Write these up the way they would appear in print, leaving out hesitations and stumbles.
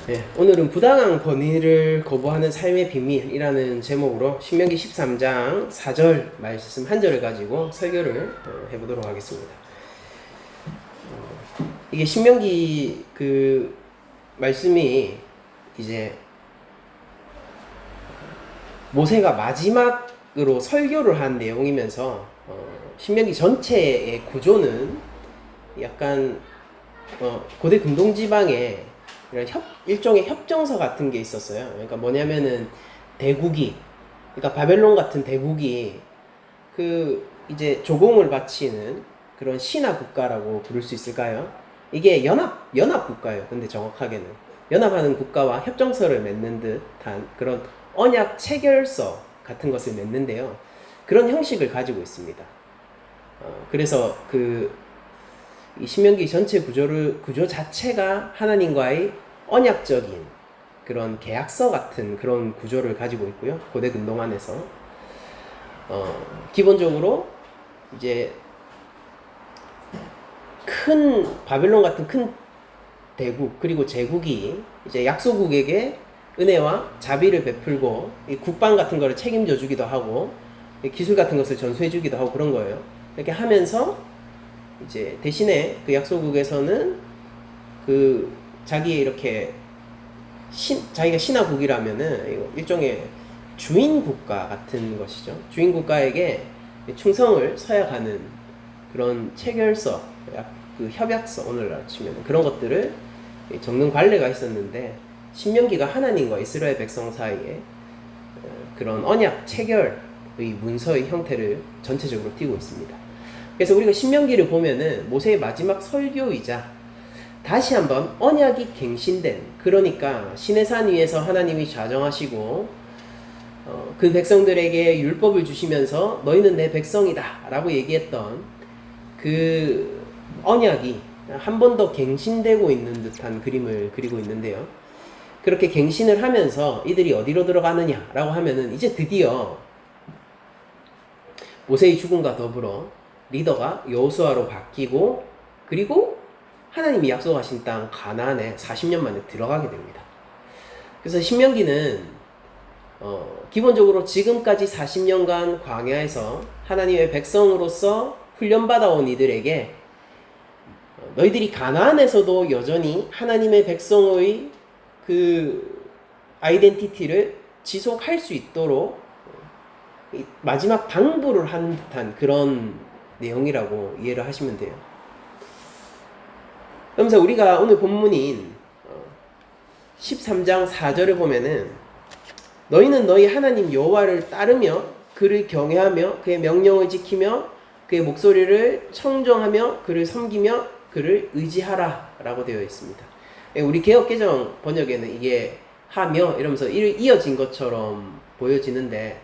네, 오늘은 부당한 권위를 거부하는 삶의 비밀이라는 제목으로 신명기 13장 4절 말씀 한 절을 가지고 설교를 해보도록 하겠습니다. 이게 신명기 그 말씀이 이제 모세가 마지막으로 설교를 한 내용이면서 신명기 전체의 구조는 약간 고대 금동지방에 이런 일종의 협정서 같은 게 있었어요. 그러니까 뭐냐면은 대국이, 그러니까 바벨론 같은 대국이 그 이제 조공을 바치는 그런 신하 국가라고 부를 수 있을까요? 이게 연합 국가예요. 근데 정확하게는 연합하는 국가와 협정서를 맺는 듯한 그런 언약 체결서 같은 것을 맺는데요. 그런 형식을 가지고 있습니다. 그래서 이 신명기 전체 구조 자체가 하나님과의 언약적인 그런 계약서 같은 그런 구조를 가지고 있고요. 고대 근동 안에서 기본적으로 이제 큰 바벨론 같은 큰 대국 그리고 제국이 이제 약소국에게 은혜와 자비를 베풀고 이 국방 같은 거를 책임져 주기도 하고 기술 같은 것을 전수해 주기도 하고 그런 거예요. 이렇게 하면서 이제 대신에 그 약소국에서는 자기의 이렇게 자기가 신하국이라면은 일종의 주인 국가 같은 것이죠. 주인 국가에게 충성을 서약하는 그런 체결서, 그 협약서 오늘날 치면 그런 것들을 적는 관례가 있었는데 신명기가 하나님과 이스라엘 백성 사이에 그런 언약 체결의 문서의 형태를 전체적으로 띠고 있습니다. 그래서 우리가 신명기를 보면은 모세의 마지막 설교이자 다시 한번 언약이 갱신된, 그러니까 시내산 위에서 하나님이 좌정하시고 그 백성들에게 율법을 주시면서 너희는 내 백성이다 라고 얘기했던 그 언약이 한 번 더 갱신되고 있는 듯한 그림을 그리고 있는데요. 그렇게 갱신을 하면서 이들이 어디로 들어가느냐 라고 하면은 이제 드디어 모세의 죽음과 더불어 리더가 여호수아로 바뀌고 그리고 하나님이 약속하신 땅 가나안에 40년 만에 들어가게 됩니다. 그래서 신명기는 기본적으로 지금까지 40년간 광야에서 하나님의 백성으로서 훈련받아온 이들에게 너희들이 가나안에서도 여전히 하나님의 백성의 그 아이덴티티를 지속할 수 있도록 마지막 당부를 한 듯한 그런 내용이라고 이해를 하시면 돼요. 그러면서 우리가 오늘 본문인 13장 4절을 보면은 너희는 너희 하나님 여호와를 따르며 그를 경외하며 그의 명령을 지키며 그의 목소리를 청정하며 그를 섬기며 그를 의지하라 라고 되어 있습니다. 우리 개역개정 번역에는 이게 하며 이러면서 이어진 것처럼 보여지는데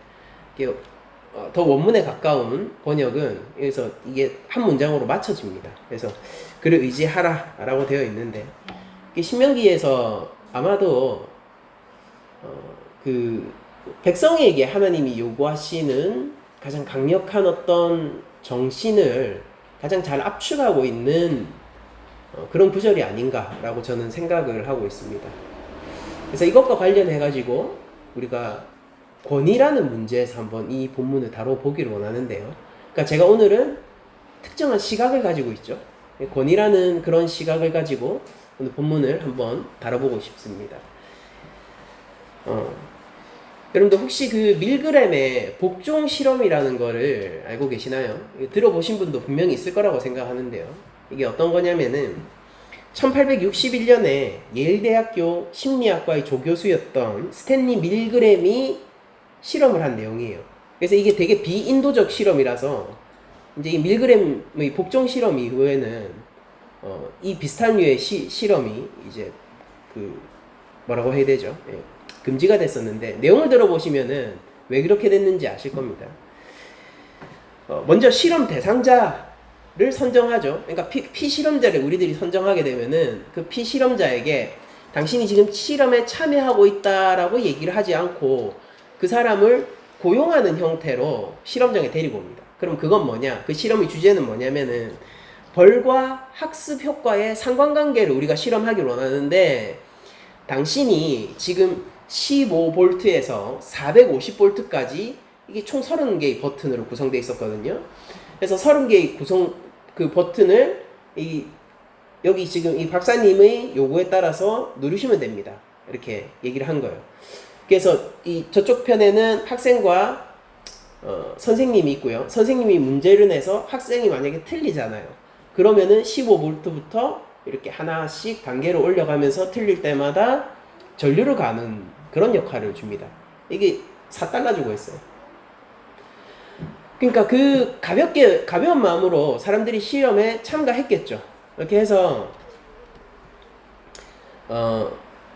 더 원문에 가까운 번역은 여기서 이게 한 문장으로 맞춰집니다. 그래서 그를 의지하라 라고 되어 있는데 신명기에서 아마도 그 백성에게 하나님이 요구하시는 가장 강력한 어떤 정신을 가장 잘 압축하고 있는 그런 구절이 아닌가라고 저는 생각을 하고 있습니다. 그래서 이것과 관련해 가지고 우리가 권위라는 문제에서 한번 이 본문을 다뤄보기를 원하는데요. 그러니까 제가 오늘은 특정한 시각을 가지고 있죠. 권위라는 그런 시각을 가지고 오늘 본문을 한번 다뤄보고 싶습니다. 여러분들 혹시 그 밀그램의 복종 실험이라는 거를 알고 계시나요? 들어보신 분도 분명히 있을 거라고 생각하는데요. 이게 어떤 거냐면은 1861년에 예일대학교 심리학과의 조교수였던 스탠리 밀그램이 실험을 한 내용이에요. 그래서 이게 되게 비인도적 실험이라서 이제 이 밀그램의 복종 실험 이후에는 이 비슷한 류의 실험이 이제 뭐라고 해야 되죠? 예, 금지가 됐었는데 내용을 들어보시면은 왜 그렇게 됐는지 아실 겁니다. 먼저 실험 대상자를 선정하죠. 그러니까 피실험자를 우리들이 선정하게 되면은 그 피실험자에게 당신이 지금 실험에 참여하고 있다라고 얘기를 하지 않고 그 사람을 고용하는 형태로 실험장에 데리고 옵니다. 그럼 그건 뭐냐? 그 실험의 주제는 뭐냐면은 벌과 학습 효과의 상관관계를 우리가 실험하기를 원하는데 당신이 지금 15V에서 450V까지 이게 총 30개의 버튼으로 구성되어 있었거든요. 그래서 30개의 그 버튼을 여기 지금 이 박사님의 요구에 따라서 누르시면 됩니다. 이렇게 얘기를 한 거예요. 그래서 저쪽 편에는 학생과 선생님이 있고요. 선생님이 문제를 내서 학생이 만약에 틀리잖아요. 그러면은 15V부터 이렇게 하나씩 단계를 올려가면서 틀릴 때마다 전류를 가는 그런 역할을 줍니다. 이게 4달러 주고 있어요. 그러니까 그 가벼운 마음으로 사람들이 시험에 참가했겠죠. 이렇게 해서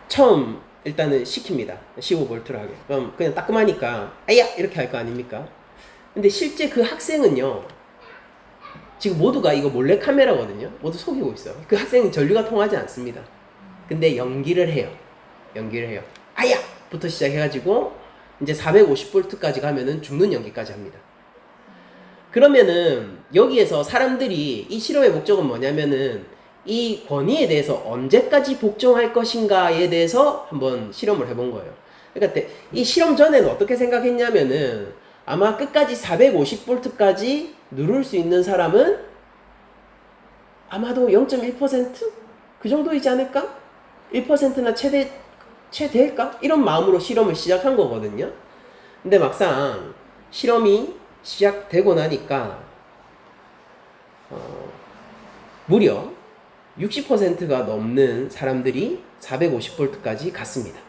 처음 일단은 시킵니다. 15V로 하게. 그럼 그냥 따끔하니까 아야 이렇게 할 거 아닙니까? 근데 실제 그 학생은요, 지금 모두가 이거 몰래 카메라거든요. 모두 속이고 있어요. 그 학생은 전류가 통하지 않습니다. 근데 연기를 해요. 아야! 부터 시작해가지고 이제 450V까지 가면은 죽는 연기까지 합니다. 그러면은 여기에서 사람들이 이 실험의 목적은 뭐냐면은 이 권위에 대해서 언제까지 복종할 것인가에 대해서 한번 실험을 해본 거예요. 그러니까 이 실험 전에는 어떻게 생각했냐면은 아마 끝까지 450V까지 누를 수 있는 사람은 아마도 0.1%? 그 정도이지 않을까? 1%나 최대일까? 이런 마음으로 실험을 시작한 거거든요. 근데 막상 실험이 시작되고 나니까 무려 60%가 넘는 사람들이 450V까지 갔습니다.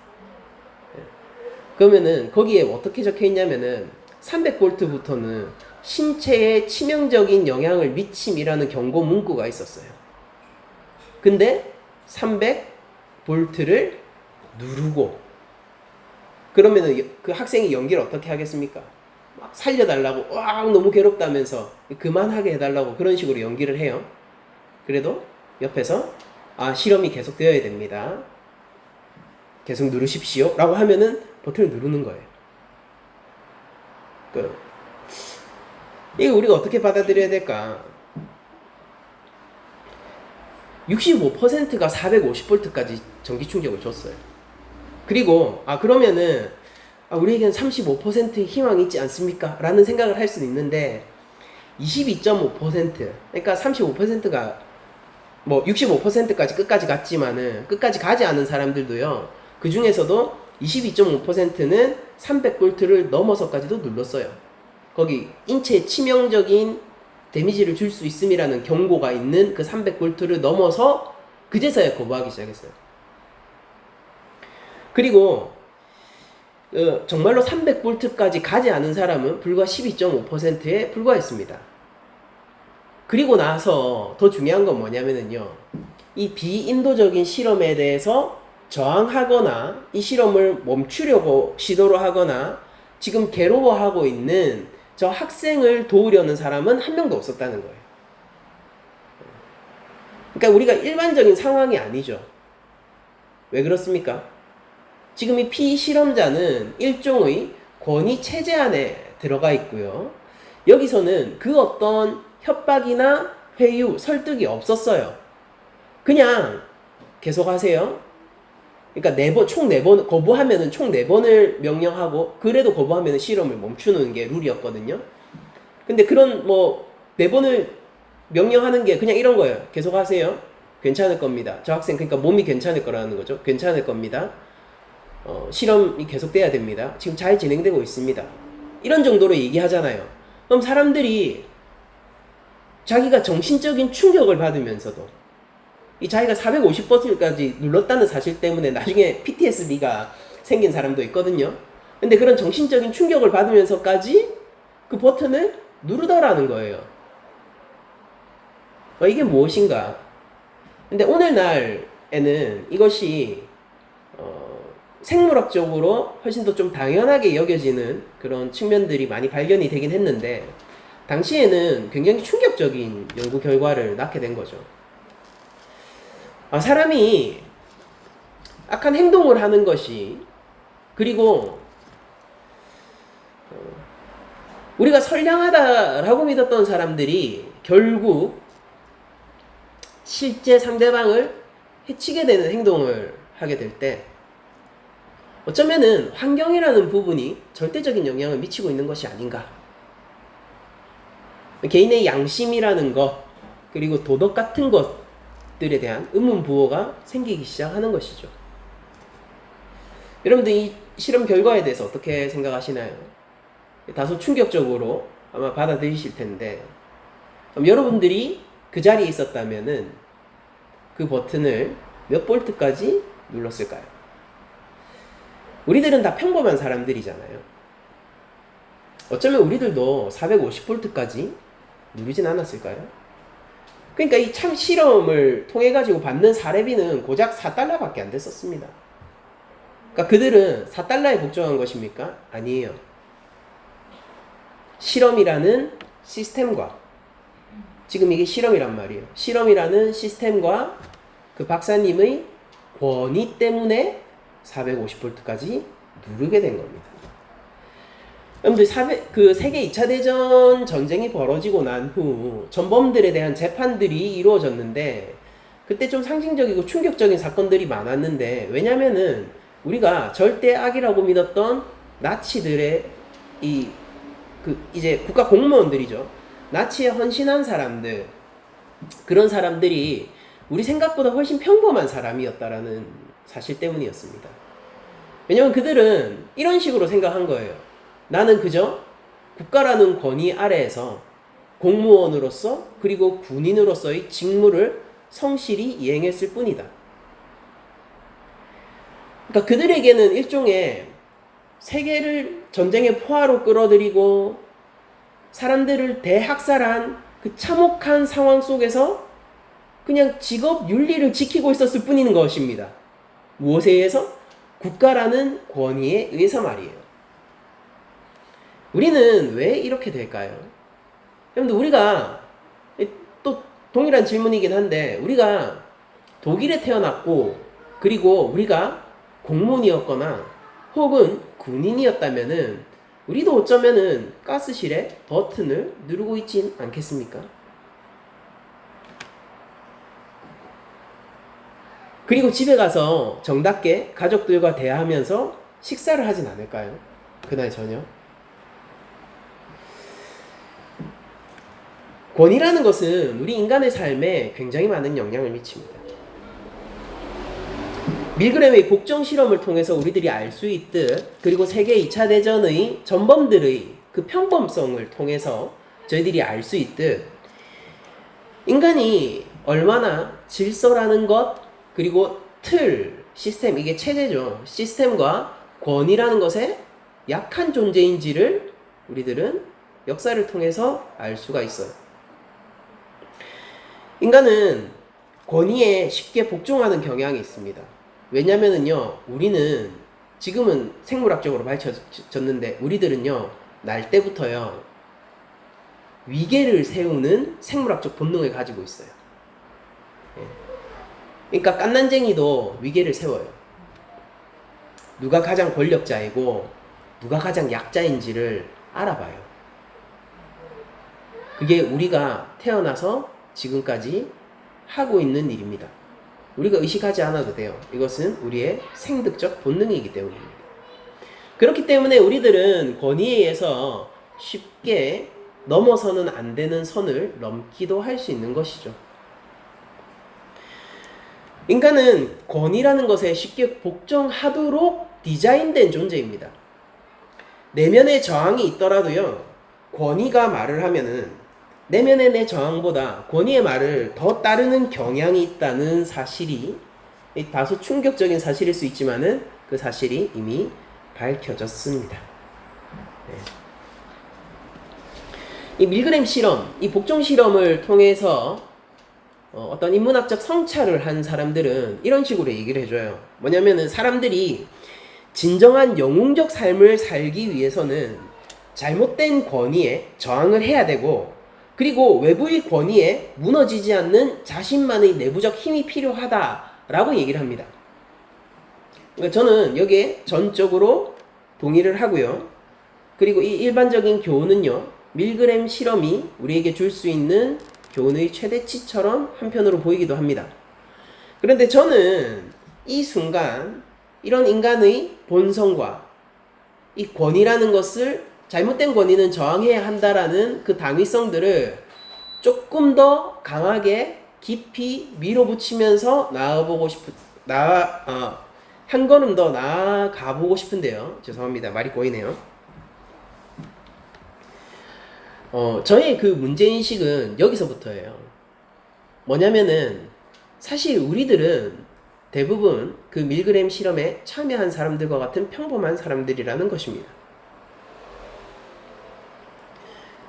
그러면은 거기에 어떻게 적혀 있냐면은 300V부터는 신체에 치명적인 영향을 미침이라는 경고 문구가 있었어요. 근데 300V를 누르고 그러면은 그 학생이 연기를 어떻게 하겠습니까? 막 살려달라고 와 너무 괴롭다면서 그만하게 해달라고 그런 식으로 연기를 해요. 그래도 옆에서 실험이 계속되어야 됩니다. 계속 누르십시오 라고 하면은 버튼을 누르는 거예요. 이거 우리가 어떻게 받아들여야 될까? 65%가 450V까지 전기 충격을 줬어요. 그리고 그러면은 우리에게는 35%의 희망이 있지 않습니까? 라는 생각을 할 수는 있는데 22.5% 그러니까 35%가 뭐 65%까지 끝까지 갔지만은 끝까지 가지 않은 사람들도요. 그 중에서도 22.5%는 300V를 넘어서까지도 눌렀어요. 거기 인체에 치명적인 데미지를 줄 수 있음이라는 경고가 있는 그 300V를 넘어서 그제서야 거부하기 시작했어요. 그리고 정말로 300V까지 가지 않은 사람은 불과 12.5%에 불과했습니다. 그리고 나서 더 중요한 건 뭐냐면요. 이 비인도적인 실험에 대해서 저항하거나 이 실험을 멈추려고 시도를 하거나 지금 괴로워하고 있는 저 학생을 도우려는 사람은 한 명도 없었다는 거예요. 그러니까 우리가 일반적인 상황이 아니죠. 왜 그렇습니까? 지금 이 피실험자는 일종의 권위 체제 안에 들어가 있고요. 여기서는 그 어떤 협박이나 회유, 설득이 없었어요. 그냥 계속하세요. 그러니까 총 4번, 거부하면은 총 4번을 명령하고, 그래도 거부하면은 실험을 멈추는 게 룰이었거든요. 근데 그런 4번을 명령하는 게 그냥 이런 거예요. 계속하세요. 괜찮을 겁니다. 저 학생, 그러니까 몸이 괜찮을 거라는 거죠. 괜찮을 겁니다. 실험이 계속돼야 됩니다. 지금 잘 진행되고 있습니다. 이런 정도로 얘기하잖아요. 그럼 사람들이 자기가 정신적인 충격을 받으면서도 이 자기가 450버튼까지 눌렀다는 사실 때문에 나중에 PTSD가 생긴 사람도 있거든요. 근데 그런 정신적인 충격을 받으면서까지 그 버튼을 누르더라는 거예요. 이게 무엇인가? 근데 오늘날에는 이것이 생물학적으로 훨씬 더 좀 당연하게 여겨지는 그런 측면들이 많이 발견이 되긴 했는데 당시에는 굉장히 충격적인 연구 결과를 낳게 된 거죠. 사람이 악한 행동을 하는 것이 그리고 우리가 선량하다라고 믿었던 사람들이 결국 실제 상대방을 해치게 되는 행동을 하게 될 때 어쩌면은 환경이라는 부분이 절대적인 영향을 미치고 있는 것이 아닌가. 개인의 양심이라는 것, 그리고 도덕 같은 것들에 대한 의문부호가 생기기 시작하는 것이죠. 여러분들 이 실험 결과에 대해서 어떻게 생각하시나요? 다소 충격적으로 아마 받아들이실 텐데, 그럼 여러분들이 그 자리에 있었다면은 그 버튼을 몇 볼트까지 눌렀을까요? 우리들은 다 평범한 사람들이잖아요. 어쩌면 우리들도 450볼트까지 누르진 않았을까요? 그러니까 이 참 실험을 통해 가지고 받는 사례비는 고작 4달러밖에 안 됐었습니다. 그러니까 그들은 4달러에 복종한 것입니까? 아니에요. 실험이라는 시스템과, 지금 이게 실험이란 말이에요. 실험이라는 시스템과 그 박사님의 권위 때문에 450볼트까지 누르게 된 겁니다. 여러분들 그 세계 2차 대전 전쟁이 벌어지고 난 후 전범들에 대한 재판들이 이루어졌는데, 그때 좀 상징적이고 충격적인 사건들이 많았는데, 왜냐면은 우리가 절대 악이라고 믿었던 나치들의 이제 국가 공무원들이죠. 나치에 헌신한 사람들, 그런 사람들이 우리 생각보다 훨씬 평범한 사람이었다라는 사실 때문이었습니다. 왜냐면 그들은 이런 식으로 생각한 거예요. 나는 그저 국가라는 권위 아래에서 공무원으로서 그리고 군인으로서의 직무를 성실히 이행했을 뿐이다. 그러니까 그들에게는 일종의 세계를 전쟁의 포화로 끌어들이고 사람들을 대학살한 그 참혹한 상황 속에서 그냥 직업 윤리를 지키고 있었을 뿐인 것입니다. 무엇에 의해서? 국가라는 권위에 의해서 말이에요. 우리는 왜 이렇게 될까요? 여러분들, 우리가 또 동일한 질문이긴 한데, 우리가 독일에 태어났고 그리고 우리가 공무원이었거나 혹은 군인이었다면은 우리도 어쩌면은 가스실에 버튼을 누르고 있진 않겠습니까? 그리고 집에 가서 정답게 가족들과 대화하면서 식사를 하진 않을까요? 그날 저녁. 권위라는 것은 우리 인간의 삶에 굉장히 많은 영향을 미칩니다. 밀그램의 복종 실험을 통해서 우리들이 알 수 있듯, 그리고 세계 2차 대전의 전범들의 그 평범성을 통해서 저희들이 알 수 있듯, 인간이 얼마나 질서라는 것, 그리고 틀, 시스템, 이게 체제죠. 시스템과 권위라는 것에 약한 존재인지를 우리들은 역사를 통해서 알 수가 있어요. 인간은 권위에 쉽게 복종하는 경향이 있습니다. 왜냐면은요, 우리는 지금은 생물학적으로 밝혀졌는데, 우리들은요, 날 때부터요, 위계를 세우는 생물학적 본능을 가지고 있어요. 그러니까 갓난쟁이도 위계를 세워요. 누가 가장 권력자이고 누가 가장 약자인지를 알아봐요. 그게 우리가 태어나서 지금까지 하고 있는 일입니다. 우리가 의식하지 않아도 돼요. 이것은 우리의 생득적 본능이기 때문입니다. 그렇기 때문에 우리들은 권위에 의해서 쉽게 넘어서는 안 되는 선을 넘기도 할 수 있는 것이죠. 인간은 권위라는 것에 쉽게 복종하도록 디자인된 존재입니다. 내면의 저항이 있더라도요, 권위가 말을 하면은 내면의 내 저항보다 권위의 말을 더 따르는 경향이 있다는 사실이 다소 충격적인 사실일 수 있지만은 그 사실이 이미 밝혀졌습니다. 이 밀그램 실험, 이 복종 실험을 통해서 어떤 인문학적 성찰을 한 사람들은 이런 식으로 얘기를 해줘요. 뭐냐면은 사람들이 진정한 영웅적 삶을 살기 위해서는 잘못된 권위에 저항을 해야 되고, 그리고 외부의 권위에 무너지지 않는 자신만의 내부적 힘이 필요하다라고 얘기를 합니다. 그러니까 저는 여기에 전적으로 동의를 하고요. 그리고 이 일반적인 교훈은요, 밀그램 실험이 우리에게 줄 수 있는 교훈의 최대치처럼 한편으로 보이기도 합니다. 그런데 저는 이 순간 이런 인간의 본성과 이 권위라는 것을, 잘못된 권위는 저항해야 한다라는 그 당위성들을 조금 더 강하게 깊이 밀어붙이면서 한 걸음 더 나아가 보고 싶은데요. 죄송합니다. 말이 꼬이네요. 저의 그 문제인식은 여기서부터예요. 뭐냐면은, 사실 우리들은 대부분 그 밀그램 실험에 참여한 사람들과 같은 평범한 사람들이라는 것입니다.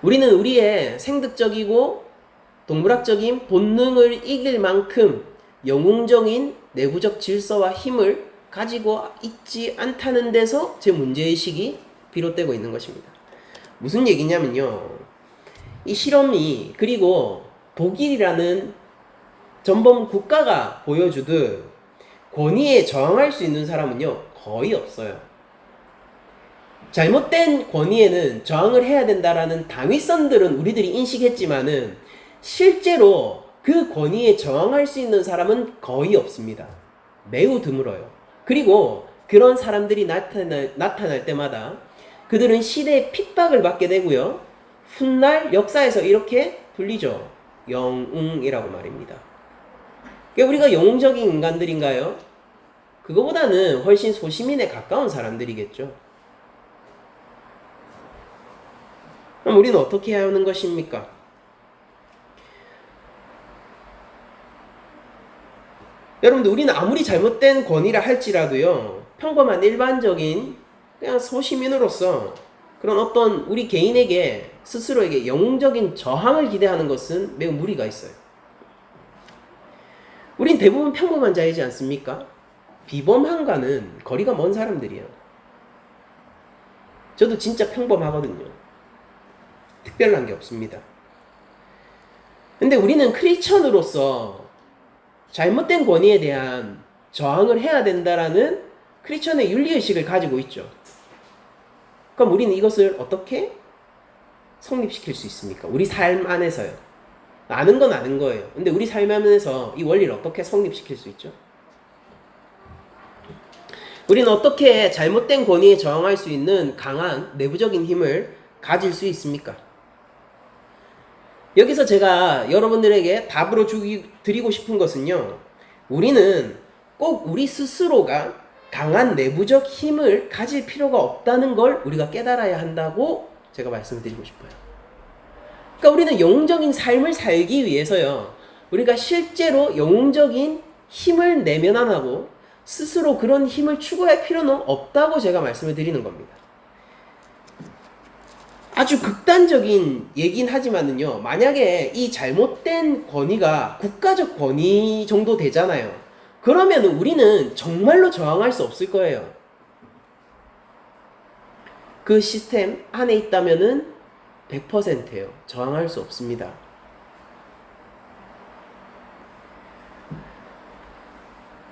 우리는 우리의 생득적이고 동물학적인 본능을 이길 만큼 영웅적인 내부적 질서와 힘을 가지고 있지 않다는 데서 제 문제의식이 비롯되고 있는 것입니다. 무슨 얘기냐면요. 이 실험이, 그리고 독일이라는 전범 국가가 보여주듯 권위에 저항할 수 있는 사람은요, 거의 없어요. 잘못된 권위에는 저항을 해야 된다라는 당위성들은 우리들이 인식했지만은 실제로 그 권위에 저항할 수 있는 사람은 거의 없습니다. 매우 드물어요. 그리고 그런 사람들이 나타날 때마다 그들은 시대의 핍박을 받게 되고요. 훗날 역사에서 이렇게 불리죠. 영웅이라고 말입니다. 그러니까 우리가 영웅적인 인간들인가요? 그거보다는 훨씬 소시민에 가까운 사람들이겠죠. 그럼 우리는 어떻게 해야 하는 것입니까? 여러분들, 우리는 아무리 잘못된 권위라 할지라도요, 평범한 일반적인 그냥 소시민으로서 그런 어떤 우리 개인에게, 스스로에게 영웅적인 저항을 기대하는 것은 매우 무리가 있어요. 우린 대부분 평범한 자이지 않습니까? 비범함과는 거리가 먼 사람들이에요. 저도 진짜 평범하거든요. 특별한 게 없습니다. 근데 우리는 크리스천으로서 잘못된 권위에 대한 저항을 해야 된다라는 크리스천의 윤리의식을 가지고 있죠. 그럼 우리는 이것을 어떻게 성립시킬 수 있습니까? 우리 삶 안에서요. 아는 건 아는 거예요. 근데 우리 삶 안에서 이 원리를 어떻게 성립시킬 수 있죠? 우리는 어떻게 잘못된 권위에 저항할 수 있는 강한 내부적인 힘을 가질 수 있습니까? 여기서 제가 여러분들에게 답으로 드리고 싶은 것은요, 우리는 꼭 우리 스스로가 강한 내부적 힘을 가질 필요가 없다는 걸 우리가 깨달아야 한다고 제가 말씀을 드리고 싶어요. 그러니까 우리는 영웅적인 삶을 살기 위해서요, 우리가 실제로 영웅적인 힘을 내면 안 하고 스스로 그런 힘을 추구할 필요는 없다고 제가 말씀을 드리는 겁니다. 아주 극단적인 얘긴 하지만은요, 만약에 이 잘못된 권위가 국가적 권위 정도 되잖아요. 그러면 우리는 정말로 저항할 수 없을 거예요. 그 시스템 안에 있다면은 100%예요. 저항할 수 없습니다.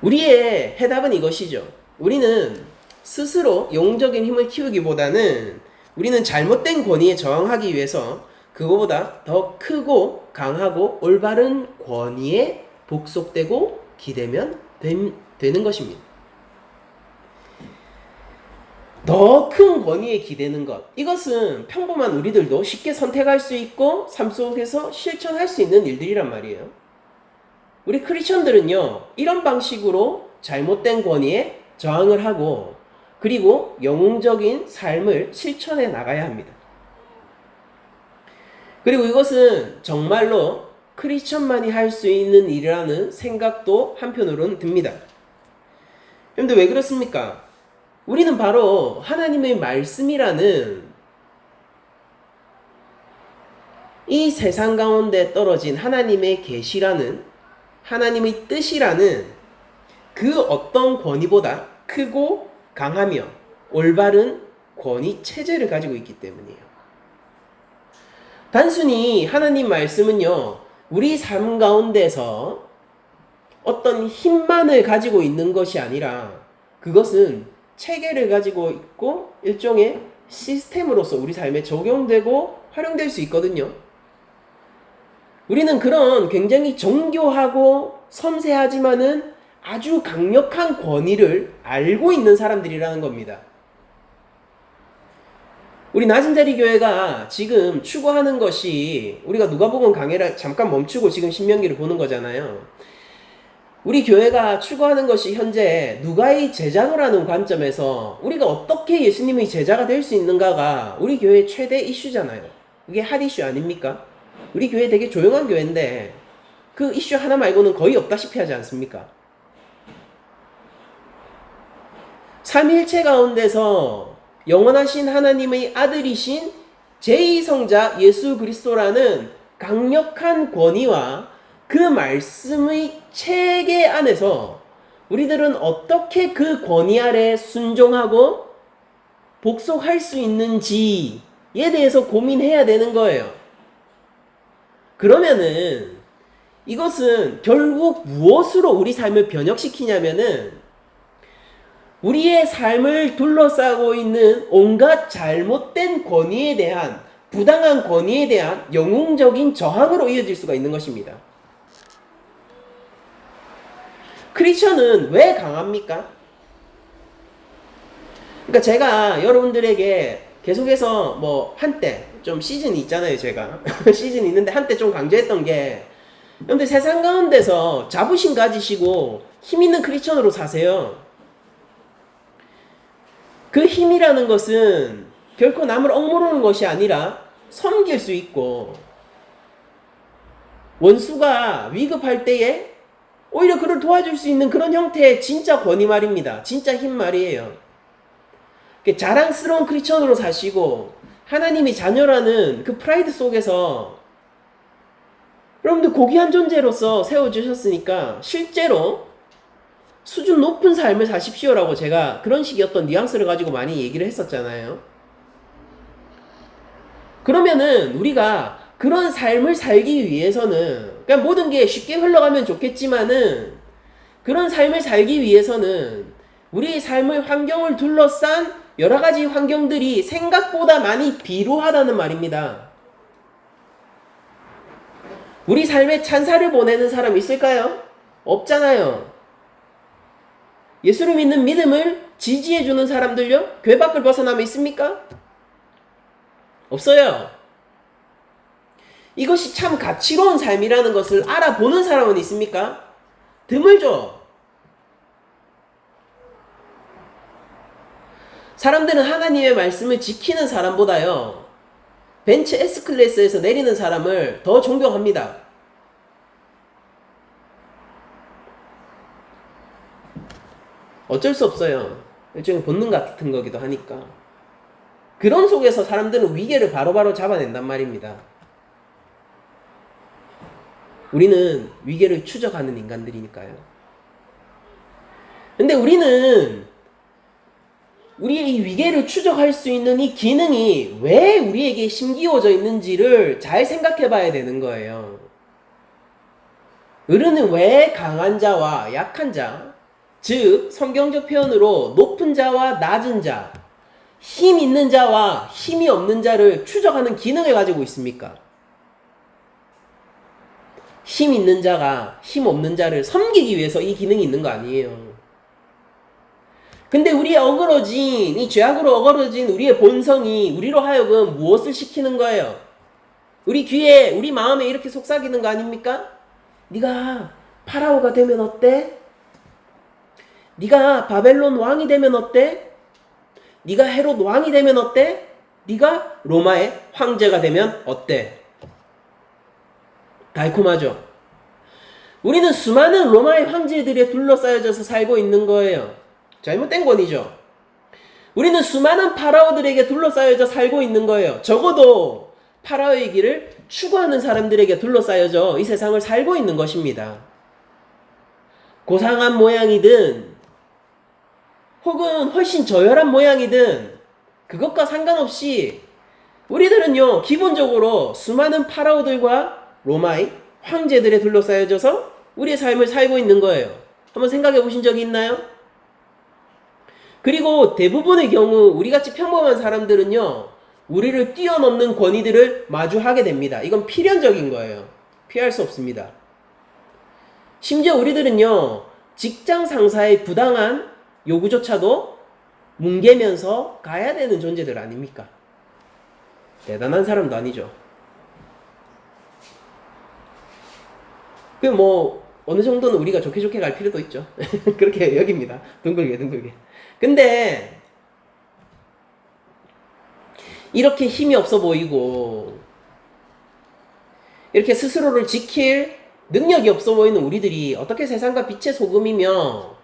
우리의 해답은 이것이죠. 우리는 스스로 영웅적인 힘을 키우기보다는 우리는 잘못된 권위에 저항하기 위해서 그거보다 더 크고 강하고 올바른 권위에 복속되고 기대면 되는 것입니다. 더 큰 권위에 기대는 것, 이것은 평범한 우리들도 쉽게 선택할 수 있고 삶 속에서 실천할 수 있는 일들이란 말이에요. 우리 크리스천들은요, 이런 방식으로 잘못된 권위에 저항을 하고 그리고 영웅적인 삶을 실천해 나가야 합니다. 그리고 이것은 정말로 크리스천만이 할 수 있는 일이라는 생각도 한편으로는 듭니다. 그런데 왜 그렇습니까? 우리는 바로 하나님의 말씀이라는 이 세상 가운데 떨어진 하나님의 계시라는, 하나님의 뜻이라는 그 어떤 권위보다 크고 강하며 올바른 권위 체제를 가지고 있기 때문이에요. 단순히 하나님 말씀은요, 우리 삶 가운데서 어떤 힘만을 가지고 있는 것이 아니라 그것은 체계를 가지고 있고 일종의 시스템으로서 우리 삶에 적용되고 활용될 수 있거든요. 우리는 그런 굉장히 정교하고 섬세하지만은 아주 강력한 권위를 알고 있는 사람들이라는 겁니다. 우리 낮은 자리 교회가 지금 추구하는 것이, 우리가 누가복음 강해를 잠깐 멈추고 지금 신명기를 보는 거잖아요. 우리 교회가 추구하는 것이 현재 누가의 제자노라는 관점에서 우리가 어떻게 예수님의 제자가 될 수 있는가가 우리 교회의 최대 이슈잖아요. 그게 핫 이슈 아닙니까? 우리 교회 되게 조용한 교회인데 그 이슈 하나 말고는 거의 없다시피 하지 않습니까? 삼위일체 가운데서 영원하신 하나님의 아들이신 제2성자 예수 그리스도라는 강력한 권위와 그 말씀의 체계 안에서 우리들은 어떻게 그 권위 아래 순종하고 복속할 수 있는지에 대해서 고민해야 되는 거예요. 그러면은 이것은 결국 무엇으로 우리 삶을 변혁시키냐면은 우리의 삶을 둘러싸고 있는 온갖 잘못된 권위에 대한, 부당한 권위에 대한 영웅적인 저항으로 이어질 수가 있는 것입니다. 크리스천은 왜 강합니까? 그러니까 제가 여러분들에게 계속해서 뭐 한때 좀 시즌이 있잖아요. 제가 시즌이 있는데 한때 좀 강조했던 게, 여러분들 세상 가운데서 자부심 가지시고 힘 있는 크리스천으로 사세요. 그 힘이라는 것은 결코 남을 억누르는 것이 아니라 섬길 수 있고, 원수가 위급할 때에 오히려 그를 도와줄 수 있는 그런 형태의 진짜 권위 말입니다. 진짜 힘 말이에요. 자랑스러운 크리스천으로 사시고 하나님이 자녀라는 그 프라이드 속에서 여러분들 고귀한 존재로서 세워주셨으니까 실제로 수준 높은 삶을 사십시오라고 제가 그런 식의 어떤 뉘앙스를 가지고 많이 얘기를 했었잖아요. 그러면은 우리가 그런 삶을 살기 위해서는, 그냥 모든 게 쉽게 흘러가면 좋겠지만은 그런 삶을 살기 위해서는 우리의 삶의 환경을 둘러싼 여러 가지 환경들이 생각보다 많이 비루하다는 말입니다. 우리 삶에 찬사를 보내는 사람 있을까요? 없잖아요. 예수를 믿는 믿음을 지지해주는 사람들요? 교회 밖을 벗어나면 있습니까? 없어요. 이것이 참 가치로운 삶이라는 것을 알아보는 사람은 있습니까? 드물죠. 사람들은 하나님의 말씀을 지키는 사람보다요, 벤츠 S클래스에서 내리는 사람을 더 존경합니다. 어쩔 수 없어요. 일종의 본능 같은 거기도 하니까. 그런 속에서 사람들은 위계를 바로바로 잡아낸단 말입니다. 우리는 위계를 추적하는 인간들이니까요. 근데 우리는 우리의 이 위계를 추적할 수 있는 이 기능이 왜 우리에게 심기워져 있는지를 잘 생각해 봐야 되는 거예요. 어른은 왜 강한 자와 약한 자, 즉 성경적 표현으로 높은 자와 낮은 자, 힘 있는 자와 힘이 없는 자를 추적하는 기능을 가지고 있습니까? 힘 있는 자가 힘 없는 자를 섬기기 위해서 이 기능이 있는 거 아니에요. 근데 우리의 어그러진, 이 죄악으로 어그러진 우리의 본성이 우리로 하여금 무엇을 시키는 거예요? 우리 귀에, 우리 마음에 이렇게 속삭이는 거 아닙니까? 네가 파라오가 되면 어때? 네가 바벨론 왕이 되면 어때? 네가 헤롯 왕이 되면 어때? 네가 로마의 황제가 되면 어때? 달콤하죠? 우리는 수많은 로마의 황제들에 둘러싸여져서 살고 있는 거예요. 잘못된 권위죠. 우리는 수많은 파라오들에게 둘러싸여져 살고 있는 거예요. 적어도 파라오의 길을 추구하는 사람들에게 둘러싸여져 이 세상을 살고 있는 것입니다. 고상한 모양이든 혹은 훨씬 저열한 모양이든 그것과 상관없이 우리들은요, 기본적으로 수많은 파라오들과 로마의 황제들에 둘러싸여져서 우리의 삶을 살고 있는 거예요. 한번 생각해 보신 적이 있나요? 그리고 대부분의 경우 우리같이 평범한 사람들은요, 우리를 뛰어넘는 권위들을 마주하게 됩니다. 이건 필연적인 거예요. 피할 수 없습니다. 심지어 우리들은요, 직장 상사의 부당한 요구조차도 뭉개면서 가야 되는 존재들 아닙니까? 대단한 사람도 아니죠. 그 어느 정도는 우리가 좋게 좋게 갈 필요도 있죠. 그렇게 여깁니다. 둥글게. 근데 이렇게 힘이 없어 보이고 이렇게 스스로를 지킬 능력이 없어 보이는 우리들이 어떻게 세상과 빛의 소금이며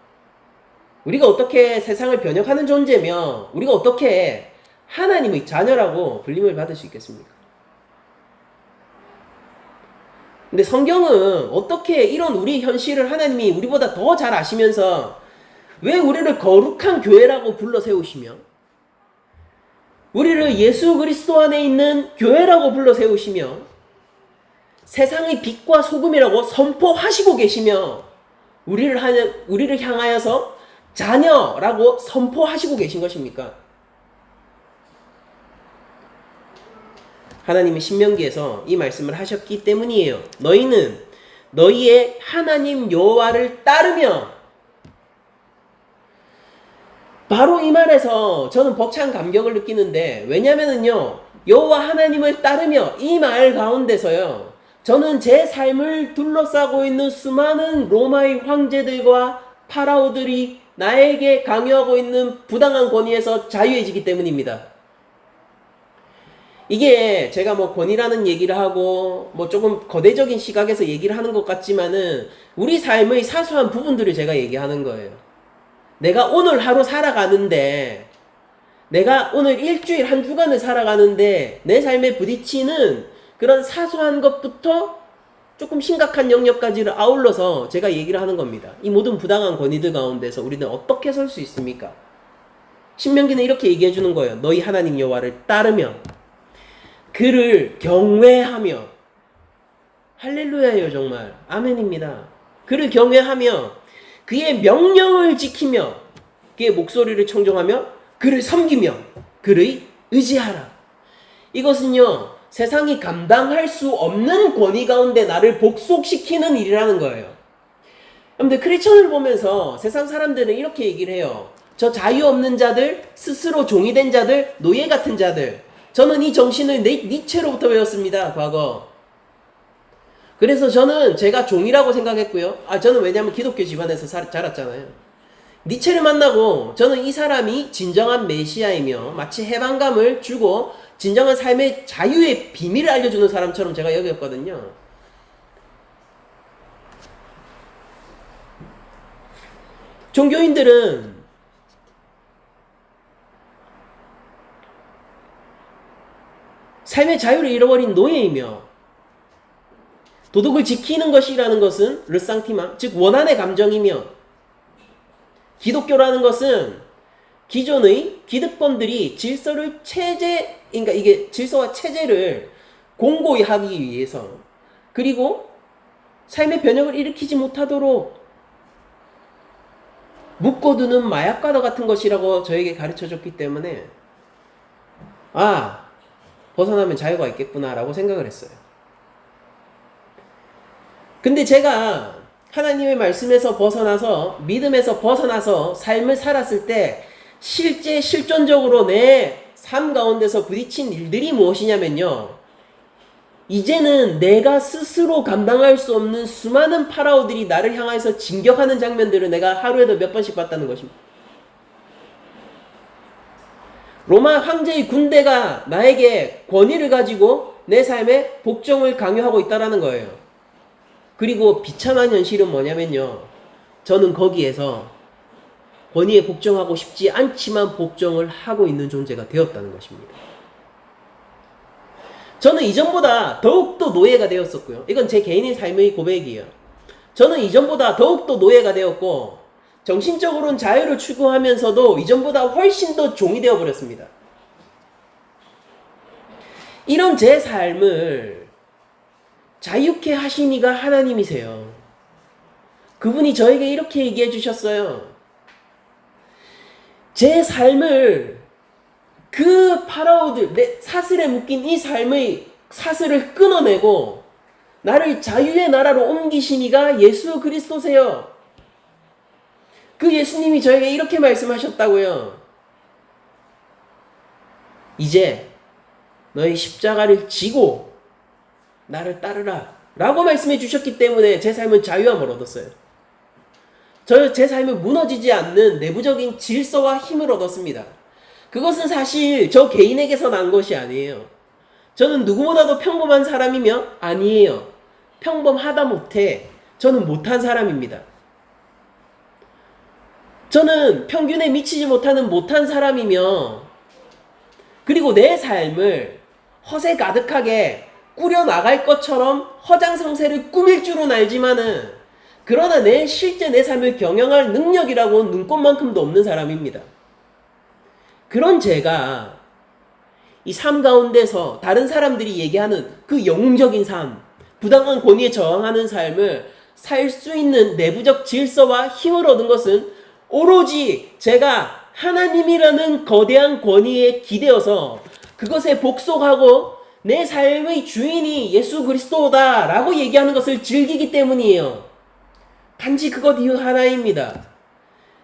우리가 어떻게 세상을 변혁하는 존재며 우리가 어떻게 하나님의 자녀라고 불림을 받을 수 있겠습니까? 근데 성경은 어떻게 이런 우리 현실을 하나님이 우리보다 더 잘 아시면서 왜 우리를 거룩한 교회라고 불러 세우시며 우리를 예수 그리스도 안에 있는 교회라고 불러 세우시며 세상의 빛과 소금이라고 선포하시고 계시며 우리를 향하여서 자녀라고 선포하시고 계신 것입니까? 하나님이 신명기에서 이 말씀을 하셨기 때문이에요. 너희는 너희의 하나님 여호와를 따르며, 바로 이 말에서 저는 벅찬 감격을 느끼는데, 왜냐면은요 여호와 하나님을 따르며 이 말 가운데서요 저는 제 삶을 둘러싸고 있는 수많은 로마의 황제들과 파라오들이 나에게 강요하고 있는 부당한 권위에서 자유해지기 때문입니다. 이게 제가 권위라는 얘기를 하고 조금 거대적인 시각에서 얘기를 하는 것 같지만은 우리 삶의 사소한 부분들을 제가 얘기하는 거예요. 내가 오늘 하루 살아가는데, 내가 오늘 일주일 한 주간을 살아가는데 내 삶에 부딪히는 그런 사소한 것부터 조금 심각한 영역까지를 아울러서 제가 얘기를 하는 겁니다. 이 모든 부당한 권위들 가운데서 우리는 어떻게 설 수 있습니까? 신명기는 이렇게 얘기해 주는 거예요. 너희 하나님 여호와를 따르며 그를 경외하며, 할렐루야예요. 정말 아멘입니다. 그를 경외하며 그의 명령을 지키며 그의 목소리를 청종하며 그를 섬기며 그를 의지하라. 이것은요 세상이 감당할 수 없는 권위 가운데 나를 복속시키는 일이라는 거예요. 여러분들 크리스천을 보면서 세상 사람들은 이렇게 얘기를 해요. 저 자유 없는 자들, 스스로 종이 된 자들, 노예 같은 자들. 저는 이 정신을 니체로부터 배웠습니다. 과거. 그래서 저는 제가 종이라고 생각했고요. 저는 왜냐하면 기독교 집안에서 자랐잖아요. 니체를 만나고 저는 이 사람이 진정한 메시아이며 마치 해방감을 주고 진정한 삶의 자유의 비밀을 알려주는 사람처럼 제가 여겼거든요. 종교인들은 삶의 자유를 잃어버린 노예이며, 도덕을 지키는 것이라는 것은 르상티마, 즉 원한의 감정이며, 기독교라는 것은 기존의 기득권들이 질서를 그러니까 이게 질서와 체제를 공고히 하기 위해서, 그리고 삶의 변혁을 일으키지 못하도록 묶어두는 마약과도 같은 것이라고 저에게 가르쳐줬기 때문에 벗어나면 자유가 있겠구나라고 생각을 했어요. 근데 제가 하나님의 말씀에서 벗어나서, 믿음에서 벗어나서 삶을 살았을 때 실제 실존적으로 내 삶 가운데서 부딪힌 일들이 무엇이냐면요, 이제는 내가 스스로 감당할 수 없는 수많은 파라오들이 나를 향해서 진격하는 장면들을 내가 하루에도 몇 번씩 봤다는 것입니다. 로마 황제의 군대가 나에게 권위를 가지고 내 삶에 복종을 강요하고 있다는 거예요. 그리고 비참한 현실은 뭐냐면요, 저는 거기에서 권위에 복종하고 싶지 않지만 복종을 하고 있는 존재가 되었다는 것입니다. 저는 이전보다 더욱더 노예가 되었었고요. 이건 제 개인의 삶의 고백이에요. 저는 이전보다 더욱더 노예가 되었고, 정신적으로는 자유를 추구하면서도 이전보다 훨씬 더 종이 되어버렸습니다. 이런 제 삶을 자유케 하신 이가 하나님이세요. 그분이 저에게 이렇게 얘기해 주셨어요. 제 삶을, 그 파라오들, 내 사슬에 묶인 이 삶의 사슬을 끊어내고 나를 자유의 나라로 옮기신 이가 예수 그리스도세요. 그 예수님이 저에게 이렇게 말씀하셨다고요. 이제 너희 십자가를 지고 나를 따르라 라고 말씀해 주셨기 때문에 제 삶은 자유함을 얻었어요. 제 삶은 무너지지 않는 내부적인 질서와 힘을 얻었습니다. 그것은 사실 저 개인에게서 난 것이 아니에요. 저는 누구보다도 평범한 사람이며 아니에요. 평범하다 못해 저는 못한 사람입니다. 저는 평균에 미치지 못하는 못한 사람이며 그리고 내 삶을 허세 가득하게 꾸려나갈 것처럼 허장성세를 꾸밀 줄은 알지만은 그러나 실제 내 삶을 경영할 능력이라고는 눈꼽만큼도 없는 사람입니다. 그런 제가 이 삶 가운데서 다른 사람들이 얘기하는 그 영웅적인 삶, 부당한 권위에 저항하는 삶을 살 수 있는 내부적 질서와 힘을 얻은 것은 오로지 제가 하나님이라는 거대한 권위에 기대어서 그것에 복속하고 내 삶의 주인이 예수 그리스도다 라고 얘기하는 것을 즐기기 때문이에요. 단지 그것 이유 하나입니다.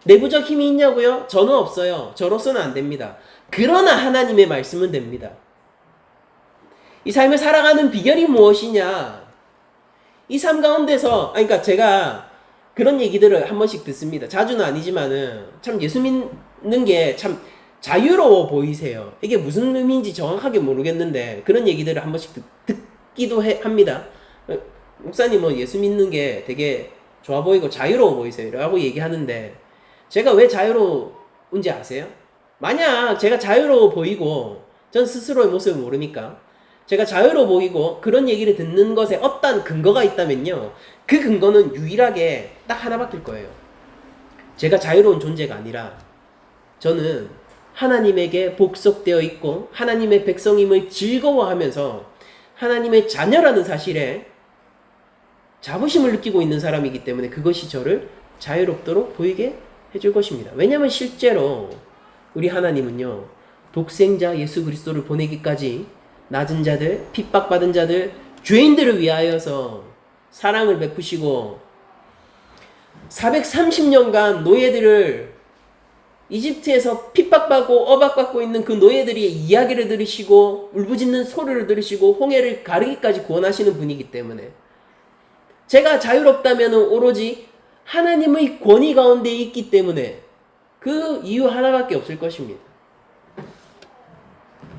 내부적 힘이 있냐고요? 저는 없어요. 저로서는 안 됩니다. 그러나 하나님의 말씀은 됩니다. 이 삶을 살아가는 비결이 무엇이냐? 이 삶 가운데서 그러니까 제가 그런 얘기들을 한 번씩 듣습니다. 자주는 아니지만은 참 예수 믿는 게 참 자유로워 보이세요. 이게 무슨 의미인지 정확하게 모르겠는데 그런 얘기들을 한 번씩 듣기도 합니다. 목사님은 예수 믿는 게 되게 좋아 보이고 자유로워 보이세요 라고 얘기하는데 제가 왜 자유로운지 아세요? 만약 제가 자유로워 보이고 전 스스로의 모습을 모르니까 제가 자유로워 보이고 그런 얘기를 듣는 것에 어떤 근거가 있다면요, 그 근거는 유일하게 딱 하나밖일 거예요. 제가 자유로운 존재가 아니라 저는 하나님에게 복속되어 있고 하나님의 백성임을 즐거워하면서 하나님의 자녀라는 사실에 자부심을 느끼고 있는 사람이기 때문에 그것이 저를 자유롭도록 보이게 해줄 것입니다. 왜냐하면 실제로 우리 하나님은요, 독생자 예수 그리스도를 보내기까지 낮은 자들, 핍박받은 자들, 죄인들을 위하여서 사랑을 베푸시고 430년간 노예들을 이집트에서 핍박받고 억압받고 있는 그 노예들의 이야기를 들으시고 울부짖는 소리를 들으시고 홍해를 가르기까지 구원하시는 분이기 때문에 제가 자유롭다면 오로지 하나님의 권위 가운데 있기 때문에 그 이유 하나밖에 없을 것입니다.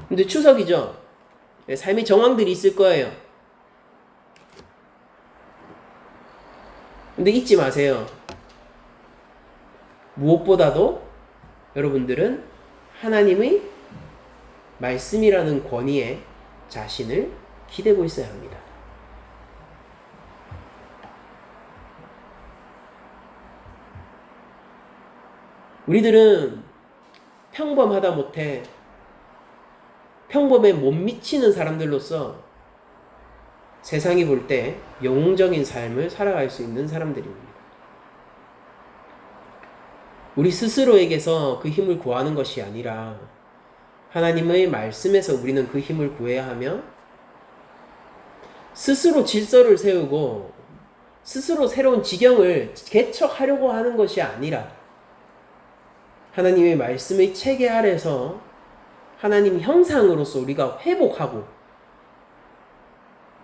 근데 추석이죠. 삶의 정황들이 있을 거예요. 근데 잊지 마세요. 무엇보다도 여러분들은 하나님의 말씀이라는 권위에 자신을 기대고 있어야 합니다. 우리들은 평범하다 못해 평범에 못 미치는 사람들로서 세상이 볼 때 영웅적인 삶을 살아갈 수 있는 사람들입니다. 우리 스스로에게서 그 힘을 구하는 것이 아니라 하나님의 말씀에서 우리는 그 힘을 구해야 하며 스스로 질서를 세우고 스스로 새로운 지경을 개척하려고 하는 것이 아니라 하나님의 말씀의 체계 아래서 하나님 형상으로서 우리가 회복하고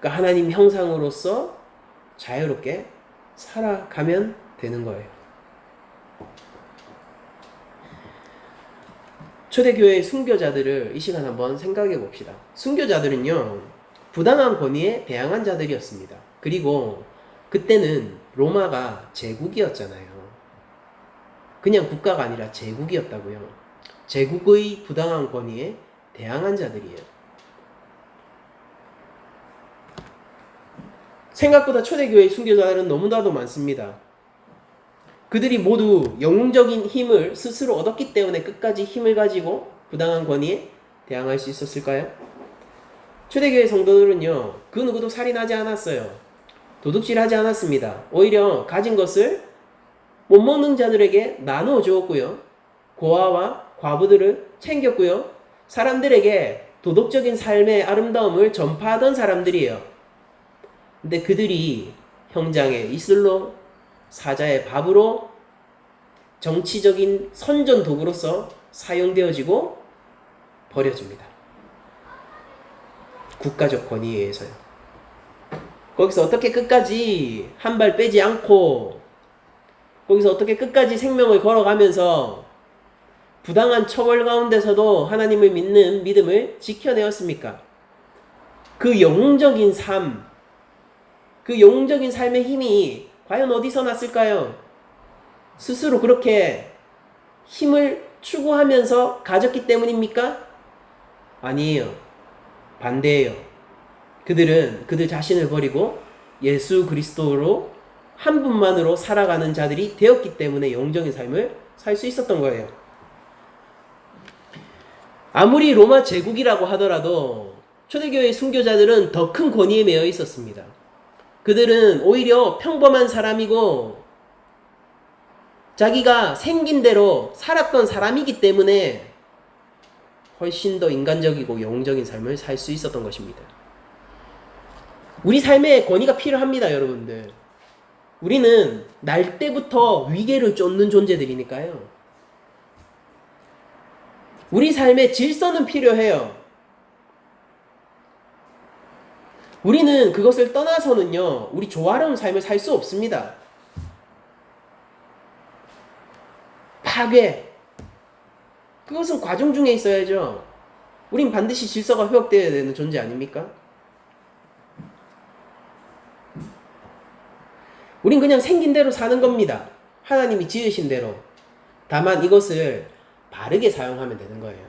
그러니까 하나님 형상으로서 자유롭게 살아가면 되는 거예요. 초대교회의 순교자들을 이 시간 한번 생각해 봅시다. 순교자들은요, 부당한 권위에 대항한 자들이었습니다. 그리고 그때는 로마가 제국이었잖아요. 그냥 국가가 아니라 제국이었다고요. 제국의 부당한 권위에 대항한 자들이에요. 생각보다 초대교회의 순교자들은 너무나도 많습니다. 그들이 모두 영웅적인 힘을 스스로 얻었기 때문에 끝까지 힘을 가지고 부당한 권위에 대항할 수 있었을까요? 초대교회 성도들은요, 그 누구도 살인하지 않았어요. 도둑질하지 않았습니다. 오히려 가진 것을 못 먹는 자들에게 나누어 주었고요. 고아와 과부들을 챙겼고요. 사람들에게 도덕적인 삶의 아름다움을 전파하던 사람들이에요. 근데 그들이 형장의 이슬로 사자의 밥으로 정치적인 선전 도구로서 사용되어지고 버려집니다. 국가적 권위에 의해서요. 거기서 어떻게 끝까지 한 발 빼지 않고, 거기서 어떻게 끝까지 생명을 걸어가면서 부당한 처벌 가운데서도 하나님을 믿는 믿음을 지켜내었습니까? 그 영웅적인 삶, 그 영웅적인 삶의 힘이 과연 어디서 났을까요? 스스로 그렇게 힘을 추구하면서 가졌기 때문입니까? 아니에요. 반대예요. 그들은 그들 자신을 버리고 예수 그리스도로 한 분만으로 살아가는 자들이 되었기 때문에 영웅적인 삶을 살 수 있었던 거예요. 아무리 로마 제국이라고 하더라도 초대교회의 순교자들은 더 큰 권위에 매여 있었습니다. 그들은 오히려 평범한 사람이고 자기가 생긴 대로 살았던 사람이기 때문에 훨씬 더 인간적이고 영웅적인 삶을 살 수 있었던 것입니다. 우리 삶에 권위가 필요합니다, 여러분들. 우리는 날 때부터 위계를 쫓는 존재들이니까요. 우리 삶의 질서는 필요해요. 우리는 그것을 떠나서는요, 우리 조화로운 삶을 살 수 없습니다. 파괴. 그것은 과정 중에 있어야죠. 우린 반드시 질서가 회복되어야 되는 존재 아닙니까? 우린 그냥 생긴 대로 사는 겁니다. 하나님이 지으신 대로. 다만 이것을 바르게 사용하면 되는 거예요.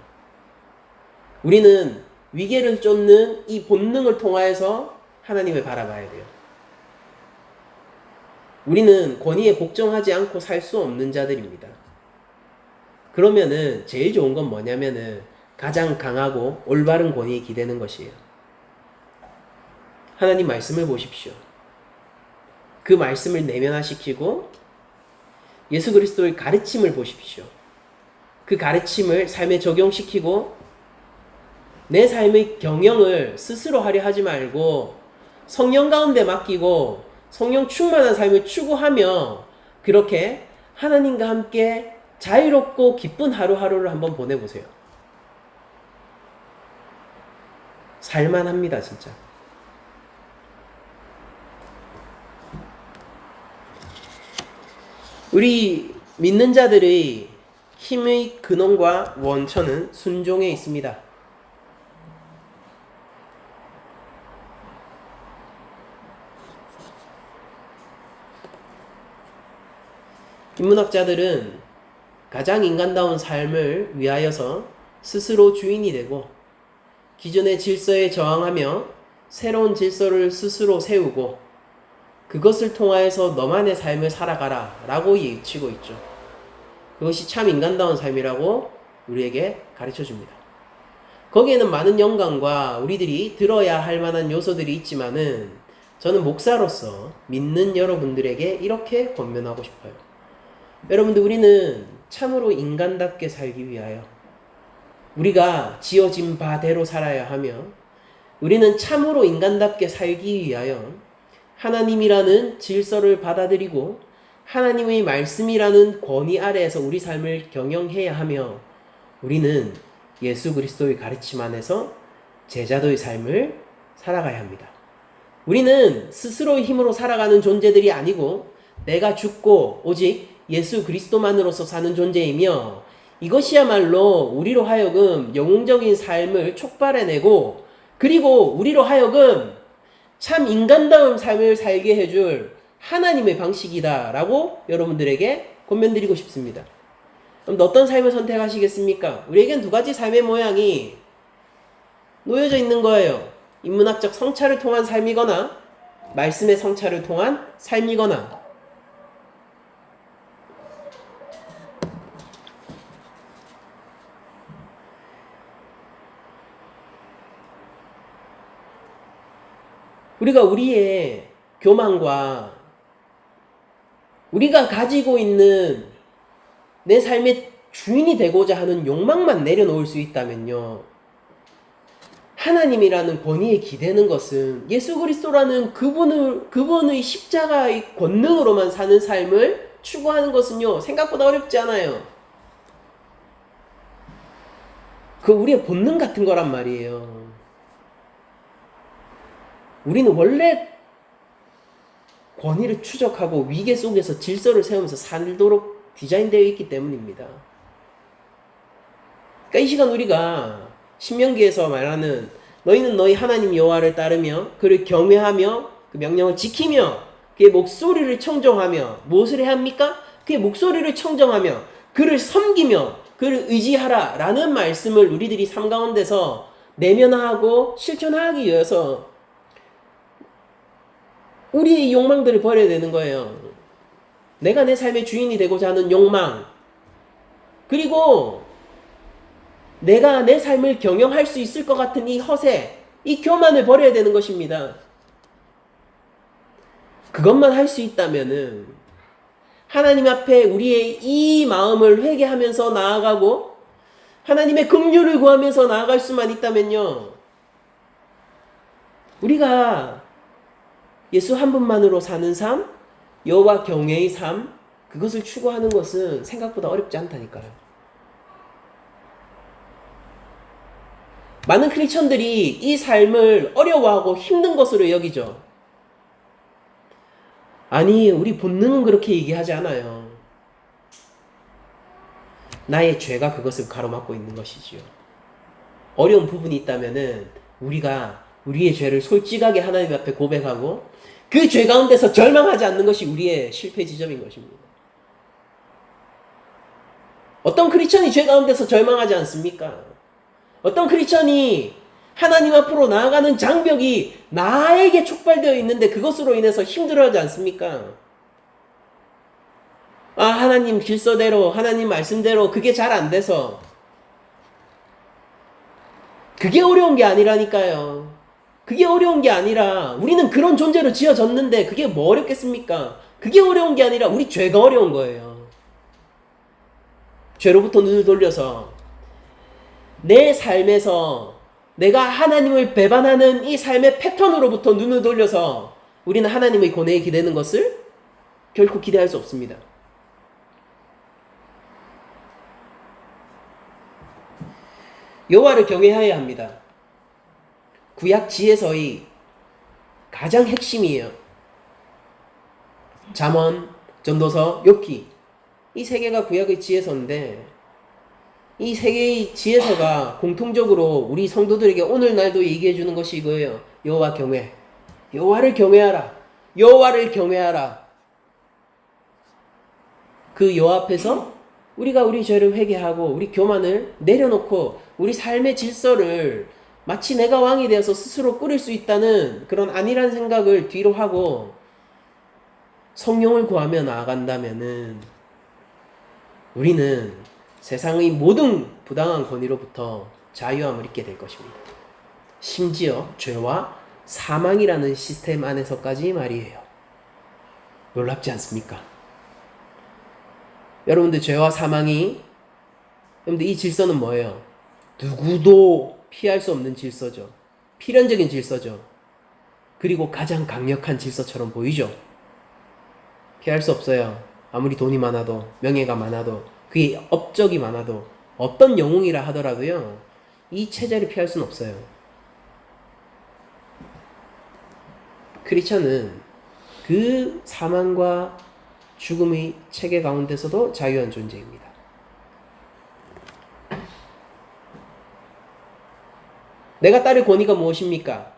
우리는 위계를 쫓는 이 본능을 통하여서 하나님을 바라봐야 돼요. 우리는 권위에 복종하지 않고 살 수 없는 자들입니다. 그러면은 제일 좋은 건 뭐냐면은 가장 강하고 올바른 권위에 기대는 것이에요. 하나님 말씀을 보십시오. 그 말씀을 내면화시키고 예수 그리스도의 가르침을 보십시오. 그 가르침을 삶에 적용시키고 내 삶의 경영을 스스로 하려 하지 말고 성령 가운데 맡기고 성령 충만한 삶을 추구하며 그렇게 하나님과 함께 자유롭고 기쁜 하루하루를 한번 보내보세요. 살만합니다, 진짜. 우리 믿는 자들의 힘의 근원과 원천은 순종에 있습니다. 인문학자들은 가장 인간다운 삶을 위하여서 스스로 주인이 되고 기존의 질서에 저항하며 새로운 질서를 스스로 세우고 그것을 통하여서 너만의 삶을 살아가라 라고 예치고 있죠. 그것이 참 인간다운 삶이라고 우리에게 가르쳐 줍니다. 거기에는 많은 영감과 우리들이 들어야 할 만한 요소들이 있지만은 저는 목사로서 믿는 여러분들에게 이렇게 권면하고 싶어요. 여러분들, 우리는 참으로 인간답게 살기 위하여 우리가 지어진 바대로 살아야 하며 우리는 참으로 인간답게 살기 위하여 하나님이라는 질서를 받아들이고 하나님의 말씀이라는 권위 아래에서 우리 삶을 경영해야 하며 우리는 예수 그리스도의 가르침 안에서 제자도의 삶을 살아가야 합니다. 우리는 스스로의 힘으로 살아가는 존재들이 아니고 내가 죽고 오직 예수 그리스도만으로서 사는 존재이며 이것이야말로 우리로 하여금 영웅적인 삶을 촉발해내고 그리고 우리로 하여금 참 인간다운 삶을 살게 해줄 하나님의 방식이다 라고 여러분들에게 권면드리고 싶습니다. 그럼 어떤 삶을 선택하시겠습니까? 우리에겐 두 가지 삶의 모양이 놓여져 있는 거예요. 인문학적 성찰을 통한 삶이거나 말씀의 성찰을 통한 삶이거나. 우리가 우리의 교만과 우리가 가지고 있는 내 삶의 주인이 되고자 하는 욕망만 내려놓을 수 있다면요, 하나님이라는 권위에 기대는 것은 예수 그리스도라는 그분의 십자가의 권능으로만 사는 삶을 추구하는 것은요, 생각보다 어렵지 않아요. 그 우리의 본능 같은 거란 말이에요. 우리는 원래 권위를 추적하고 위계 속에서 질서를 세우면서 살도록 디자인되어 있기 때문입니다. 그러니까 이 시간 우리가 신명기에서 말하는 너희는 너희 하나님 여호와를 따르며 그를 경외하며 그 명령을 지키며 그의 목소리를 청정하며 무엇을 해야 합니까? 그의 목소리를 청정하며 그를 섬기며 그를 의지하라 라는 말씀을 우리들이 삶 가운데서 내면화하고 실천하기 위해서 우리의 욕망들을 버려야 되는 거예요. 내가 내 삶의 주인이 되고자 하는 욕망, 그리고 내가 내 삶을 경영할 수 있을 것 같은 이 허세, 이 교만을 버려야 되는 것입니다. 그것만 할 수 있다면은 하나님 앞에 우리의 이 마음을 회개하면서 나아가고 하나님의 긍휼을 구하면서 나아갈 수만 있다면요, 우리가 예수 한 분만으로 사는 삶, 여호와 경외의 삶, 그것을 추구하는 것은 생각보다 어렵지 않다니까요. 많은 크리스천들이 이 삶을 어려워하고 힘든 것으로 여기죠. 아니, 우리 본능은 그렇게 얘기하지 않아요. 나의 죄가 그것을 가로막고 있는 것이지요. 어려운 부분이 있다면은 우리가 우리의 죄를 솔직하게 하나님 앞에 고백하고 그 죄 가운데서 절망하지 않는 것이 우리의 실패 지점인 것입니다. 어떤 크리스천이 죄 가운데서 절망하지 않습니까? 어떤 크리스천이 하나님 앞으로 나아가는 장벽이 나에게 촉발되어 있는데 그것으로 인해서 힘들어하지 않습니까? 아, 하나님 질서대로, 하나님 말씀대로 그게 잘 안 돼서. 그게 어려운 게 아니라니까요. 그게 어려운 게 아니라 우리는 그런 존재로 지어졌는데 그게 뭐 어렵겠습니까? 그게 어려운 게 아니라 우리 죄가 어려운 거예요. 죄로부터 눈을 돌려서 내 삶에서 내가 하나님을 배반하는 이 삶의 패턴으로부터 눈을 돌려서 우리는 하나님의 고뇌에 기대는 것을 결코 기대할 수 없습니다. 여호와를 경외해야 합니다. 구약 지혜서의 가장 핵심이에요. 잠언, 전도서, 욥기, 이 세 개가 구약의 지혜서인데 이 세 개의 지혜서가 공통적으로 우리 성도들에게 오늘날도 얘기해 주는 것이 이거예요. 여호와 경외. 여호와를 경외하라. 여호와를 경외하라. 그 여호와 앞에서 우리가 우리 죄를 회개하고 우리 교만을 내려놓고 우리 삶의 질서를 마치 내가 왕이 되어서 스스로 꾸릴 수 있다는 그런 안일한 생각을 뒤로 하고 성령을 구하며 나아간다면은 우리는 세상의 모든 부당한 권위로부터 자유함을 잊게 될 것입니다. 심지어 죄와 사망이라는 시스템 안에서까지 말이에요. 놀랍지 않습니까? 여러분들, 죄와 사망이, 여러분들 이 질서는 뭐예요? 누구도 피할 수 없는 질서죠. 필연적인 질서죠. 그리고 가장 강력한 질서처럼 보이죠. 피할 수 없어요. 아무리 돈이 많아도, 명예가 많아도, 그의 업적이 많아도, 어떤 영웅이라 하더라도요, 이 체제를 피할 수는 없어요. 크리스천은 그 사망과 죽음의 체계 가운데서도 자유한 존재입니다. 내가 따를 권위가 무엇입니까?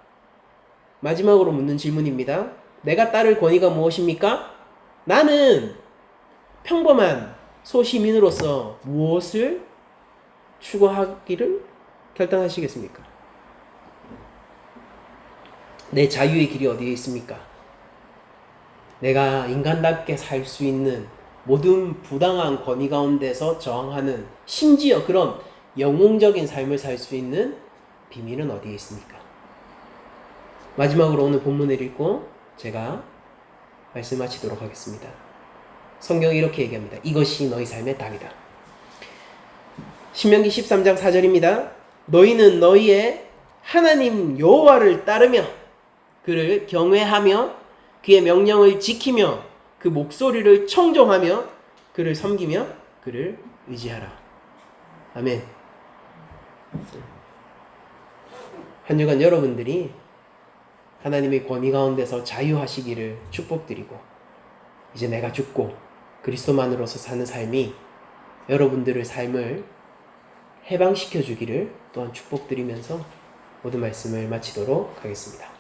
마지막으로 묻는 질문입니다. 내가 따를 권위가 무엇입니까? 나는 평범한 소시민으로서 무엇을 추구하기를 결단하시겠습니까? 내 자유의 길이 어디에 있습니까? 내가 인간답게 살 수 있는 모든 부당한 권위 가운데서 저항하는, 심지어 그런 영웅적인 삶을 살 수 있는 비밀은 어디에 있습니까? 마지막으로 오늘 본문을 읽고 제가 말씀 마치도록 하겠습니다. 성경이 이렇게 얘기합니다. 이것이 너희 삶의 답이다. 신명기 13장 4절입니다. 너희는 너희의 하나님 여호와를 따르며 그를 경외하며 그의 명령을 지키며 그 목소리를 청종하며 그를 섬기며 그를 의지하라. 아멘. 한 주간 여러분들이 하나님의 권위 가운데서 자유하시기를 축복드리고, 이제 내가 죽고 그리스도만으로서 사는 삶이 여러분들의 삶을 해방시켜 주기를 또한 축복드리면서 모든 말씀을 마치도록 하겠습니다.